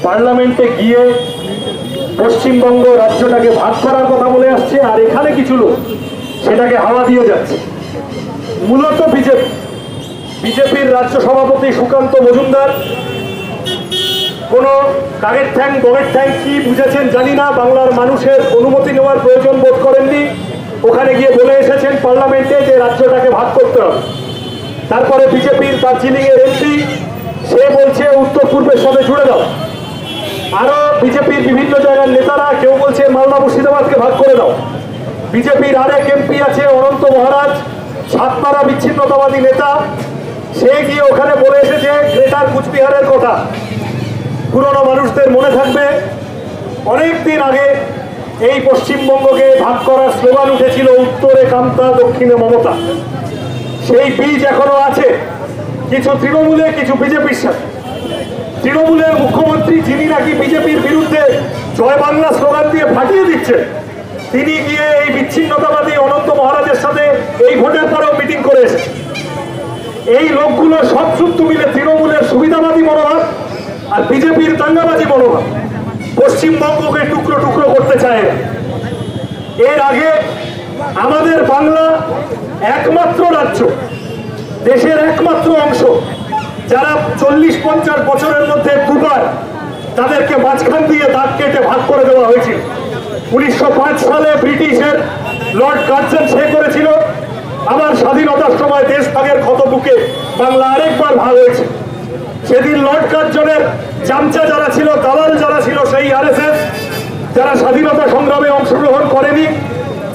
পার্লামেন্টে গিয়ে পশ্চিমবঙ্গ রাজ্যটাকে ভাগ করার কথা বলে আসছে, আর এখানে কিছু লোক সেটাকে হাওয়া দিয়ে যাচ্ছে। মূলত বিজেপির রাজ্য সভাপতি সুকান্ত মজুমদার কোনো কাগের ঠ্যাং বগের ঠ্যাং কি বুঝেছেন জানি না, বাংলার মানুষের অনুমতি নেওয়ার প্রয়োজন বোধ করেননি। ওখানে গিয়ে বলে এসেছেন পার্লামেন্টে যে রাজ্যটাকে ভাগ করতে হবে। তারপরে বিজেপির দার্জিলিং এর এমপি সে বলছে উত্তর পূর্বের সাথে জুড়ে দাও। আরো বিজেপির বিভিন্ন জায়গার নেতারা কেউ বলছে মালদা মুর্শিদাবাদকে ভাগ করে দাও। বিজেপির আরেক এমপি আছে অনন্ত মহারাজ, ছাত্ররা বিচ্ছিন্নতাবাদী নেতা, সে গিয়ে ওখানে বলে এসেছে গ্রেটার কুচবিহারের কথা। পুরনো মানুষদের মনে থাকবে অনেক দিন আগে এই পশ্চিমবঙ্গকে ভাগ করার স্লোগান উঠেছিল উত্তরে কামতা দক্ষিণে মমতা। সেই বীজ এখনো আছে কিছু তৃণমূলে কিছু বিজেপির সাথে। তৃণমূলের মুখ্যমন্ত্রী যিনি নাকি বিজেপির বিরুদ্ধে জয় বাংলা স্লোগান দিয়ে ফাটিয়ে দিচ্ছে, তিনি গিয়ে এই বিচ্ছিন্নতাবাদী অনন্ত মহারাজের সাথে এই ভোটের পরেও মিটিং করে এসেছে। এই লোকগুলো সব সূত্র মিলে তৃণমূলের সুবিধাবাদী মনোভাব আর বিজেপির দাঙ্গাবাজি মনোভাব পশ্চিমবঙ্গকে টুকরো টুকরো করতে চায়। এর আগে আমাদের বাংলা একমাত্র রাজ্য, দেশের একমাত্র অংশ যারা 40-50 বছরের মধ্যে দুবার তাদেরকে মাঝখান দিয়ে দাগ কেটে ভাগ করে দেওয়া হয়েছিল। 1905 সালে ব্রিটিশের লর্ড কার্জন সে করেছিল। আবার স্বাধীনতার সময় দেশ ভাগের ক্ষত বুকে বাংলা আরেকবার ভাগ হয়েছে। সেদিন লর্ড কার্জনের চামচা যারা ছিল, দালাল যারা ছিল, সেই আরএসএস যারা স্বাধীনতা সংগ্রামে অংশগ্রহণ করেনি,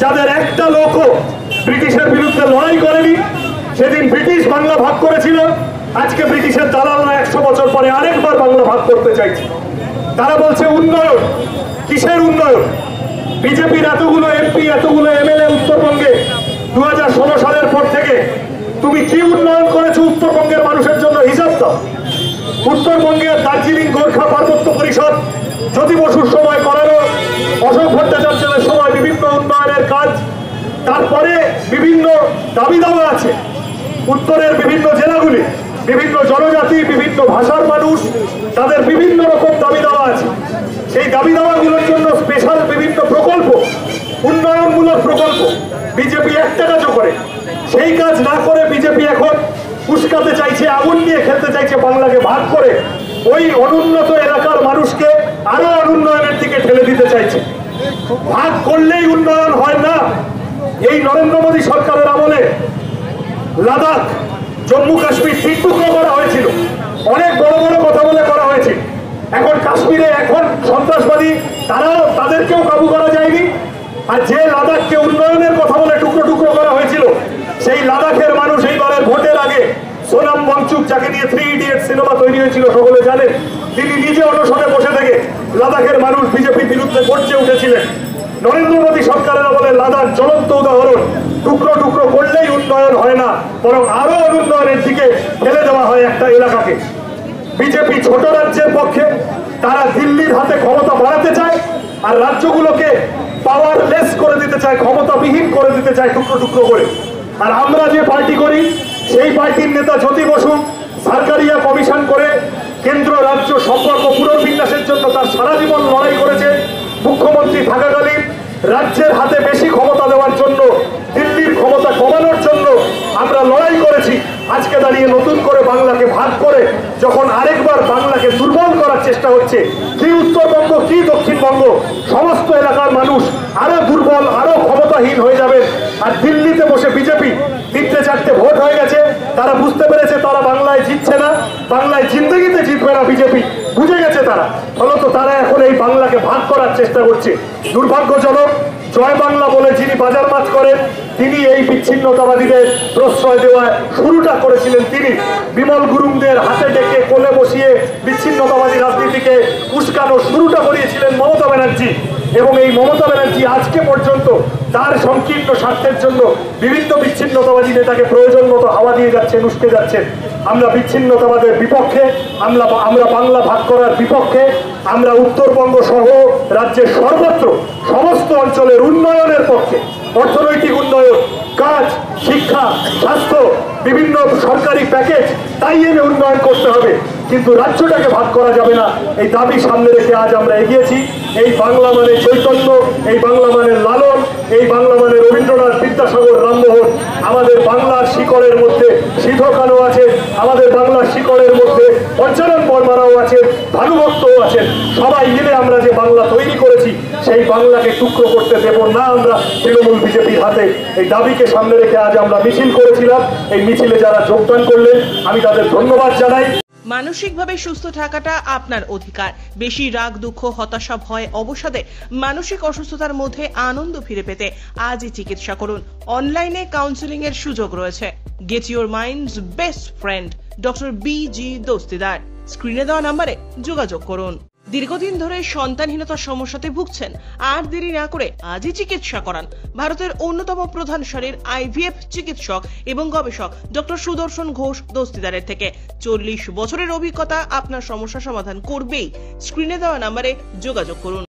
যাদের একটা লোকও ব্রিটিশের বিরুদ্ধে লড়াই করেনি, সেদিন ব্রিটিশ বাংলা ভাগ করেছিল। আজকে ব্রিটিশের দালালরা 100 বছর পরে আরেকবার বাংলা ভাগ করতে চাইছে। তারা বলছে উন্নয়ন। কিসের উন্নয়ন? বিজেপির এতগুলো এমপি এতগুলো এমএলএ উত্তরবঙ্গে 2016 সালের পর থেকে তুমি কি উন্নয়ন করেছো উত্তরবঙ্গের মানুষের জন্য হিসাব দাও। উত্তরবঙ্গের দার্জিলিং গোর্খা পার্বত্য পরিষদ জ্যোতি বসুর সময় করানো, অশোক ভট্টাচার্যের সময় বিভিন্ন উন্নয়নের কাজ, তারপরে বিভিন্ন দাবি দাওয়া আছে। উত্তরের বিভিন্ন জেলাগুলি বিভিন্ন জনজাতি বিভিন্ন ভাষার মানুষ, তাদের বিভিন্ন রকম দাবি দাওয়া আছে। সেই দাবি দাওয়াগুলোর জন্য স্পেশাল বিভিন্ন প্রকল্প, উন্নয়নমূলক প্রকল্প বিজেপি একটা কাজও করে। সেই কাজ না করে বিজেপি এখন উস্কাতে চাইছে, আগুন নিয়ে খেলতে চাইছে, বাংলাকে ভাগ করে ওই অনুন্নত এলাকার মানুষকে আরো অনুন্নয়নের দিকে ঠেলে দিতে চাইছে। ভাগ করলেই উন্নয়ন হয় না। এই নরেন্দ্র মোদী সরকারের আমলে লাদাখ জম্মু কাশ্মীর 3 টুকরো করা হয়েছিল, অনেক বড় বড় কথা বলে করা হয়েছে। এখন কাশ্মীরে এখন সন্ত্রাসবাদী, তারাও তাদেরকেও কাবু করা যায়নি। আর যে লাদাখকে উন্নয়নের কথা বলে টুকরো টুকরো করা হয়েছিল, সেই লাদাখের মানুষ এইবারের ভোটের আগে সোনাম ওয়াংচুক, যাকে নিয়ে 3 ইডিয়ট সিনেমা তৈরি হয়েছিল সকলে জানেন, তিনি নিজে অনশনে বসে থেকে লাদাখের মানুষ বিজেপির বিরুদ্ধে গর্জে উঠেছিলেন। নরেন্দ্র মোদী সরকারের বলে লাদাখ জ্বলন্ত উদাহরণ। টুকরো টুকরো করলেই উন্নয়ন হয় না, বরং আরো অনুন্নয়নের দিকে ফেলে দেওয়া হয় একটা এলাকাকে। বিজেপি ছোট রাজ্যের পক্ষে, তারা দিল্লির হাতে ক্ষমতা বাড়াতে চায় আর রাজ্যগুলোকে পাওয়ারলেস করে দিতে চায়, ক্ষমতাবিহীন করে দিতে চায় টুকরো টুকরো করে। আর আমরা যে পার্টি করি সেই পার্টির নেতা জ্যোতি বসু সরকারিয়া কমিশন করে কেন্দ্র রাজ্য সম্পর্ক পুনর্বিন্যাসের জন্য তার সারা জীবন লড়াই করেছে। মুখ্যমন্ত্রী থাকাকালীন রাজ্যের হাতে বেশি ক্ষমতা দেওয়ার জন্য, দিল্লির ক্ষমতা কমানোর জন্য আমরা লড়াই করেছি। আজকে দাঁড়িয়ে নতুন করে বাংলাকে ভাগ করে যখন আরেকবার বাংলাকে দুর্বল করার চেষ্টা হচ্ছে, কি উত্তরবঙ্গ কি দক্ষিণবঙ্গ সমস্ত এলাকার মানুষ আরো দুর্বল আরো ক্ষমতাহীন হয়ে যাবে। আর দিল্লিতে বসে বিজেপি 3-4টে ভোট হয়ে গেছে, তারা বুঝতে পেরেছে তারা বাংলায় জিতছে না, বাংলায় জিন্দগিতে জিতবে না। বিজেপি বুঝে গেছে তারা, ফলত তারা এখন এই বাংলাকে ভাগ করার চেষ্টা করছে। দুর্ভাগ্যজনক, জয় বাংলা বলে যিনি বাজার মাছ করেন, তিনি এই বিচ্ছিন্নতাবাদীদের প্রশ্রয় দেওয়ার শুরুটা করেছিলেন। তিনি বিমল গুরুংদের হাতে ডেকে কোলে বসিয়ে বিচ্ছিন্নতাবাদী রাজনীতিকে উস্কানো শুরুটা করিয়েছিলেন মমতা ব্যানার্জি। এবং এই মমতা ব্যানার্জি আজকে পর্যন্ত তার সংকীর্ণ স্বার্থের জন্য বিভিন্ন বিচ্ছিন্নতাবাদী নেতাকে প্রয়োজন মতো হাওয়া দিয়ে যাচ্ছেন, উস্কে যাচ্ছেন। আমরা বিচ্ছিন্নতাবাদের বিপক্ষে, আমরা বাংলা ভাগ করার বিপক্ষে। আমরা উত্তরবঙ্গ সহ রাজ্যের সর্বত্র সমস্ত অঞ্চলের উন্নয়নের পক্ষে। অর্থনৈতিক উন্নয়ন, কাজ, শিক্ষা, স্বাস্থ্য, বিভিন্ন সরকারি প্যাকেজ তাই এনে উন্নয়ন করতে হবে। কিন্তু রাজ্যটাকে ভাগ করা যাবে না। এই দাবি সামনে রেখে আজ আমরা এগিয়েছি। এই বাংলা মানে চৈতন্য, এই বাংলা মানে লালন, এই বাংলা মানে রবীন্দ্রনাথ, বিদ্যাসাগর, রামমোহন। আমাদের বাংলার শিকড়ের মধ্যে সিধ কানু আছে, আমাদের বাংলার শিকড়ের মধ্যে পঞ্চানন বর্মারাও আছে, ভানুভক্তও আছেন। সবাই মিলে আমরা যে বাংলা তৈরি করেছি সেই বাংলাকে টুকরো করতে দেব না আমরা তৃণমূল বিজেপির হাতে। এই দাবিকে সামনে রেখে আজ আমরা মিছিল করেছিলাম। এই মিছিলে যারা যোগদান করলেন আমি তাদের ধন্যবাদ জানাই। মানসিকভাবে সুস্থ থাকাটা আপনার অধিকার। বেশি রাগ, দুঃখ, হতাশা, ভয়, অবসাদে মানসিক অসুস্থতার মধ্যে আনন্দ ফিরে পেতে আজই চিকিৎসা করুন। অনলাইনে কাউন্সেলিং এর সুযোগ রয়েছে। Get your mind's best friend doctor B G. Dastidar. স্ক্রিনে দেওয়া নম্বরে যোগাযোগ করুন। দীর্ঘদিন ধরে সন্তানহীনতার সমস্যাতে ভুগছেন? আর দেরি না করে আজই চিকিৎসা করান। ভারতের অন্যতম প্রধান সারির আইভিএফ চিকিৎসক এবং গবেষক ডক্টর সুদর্শন ঘোষ দস্তিদারের থেকে 40 বছরের অভিজ্ঞতা আপনার সমস্যা সমাধান করবেই। স্ক্রিনে দেওয়া নম্বরে যোগাযোগ করুন।